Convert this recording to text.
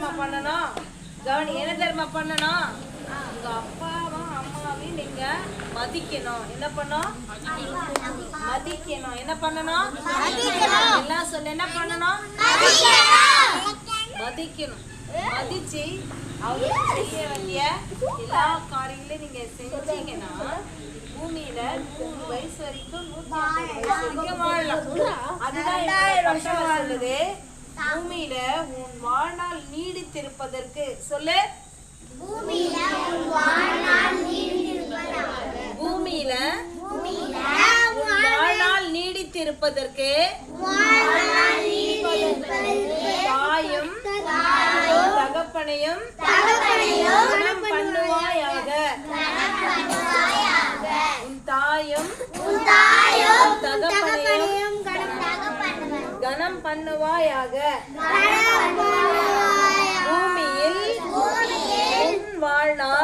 தெரியுமா பண்ணணும்? கவனி, என்ன தெரியுமா பண்ணணும்? உங்க அப்பாவும் அம்மாவையும் நீங்க மதிக்கணும். என்ன பண்ணணும்? மதிக்கணும். என்ன பண்ணணும்? எல்லாம் சொல்ல, என்ன பண்ணணும்? மதிக்கணும். மதிச்சு அவங்களுக்கு செய்ய வேண்டிய எல்லா காரியங்களையும் நீங்க செஞ்சீங்கன்னா பூமியில 100 வயசு வரைக்கும் 150 வயசு வரைக்கும் வாழலாம். அதுதான் சொல்லுது. பூமியில உன் வாழ்நாள் நீடித்திருப்பதற்கு சொல்லு. பூமியில உன் வாழ்நாள் நீடித்திருப்பதற்கு தாயும் தகப்பனையும் கனம் பண்ணுவாயாக. உன் தாயும் தகப்பனையும் கனம் பண்ணுவாயாக. பூமியில் உன் வாழ்நாள்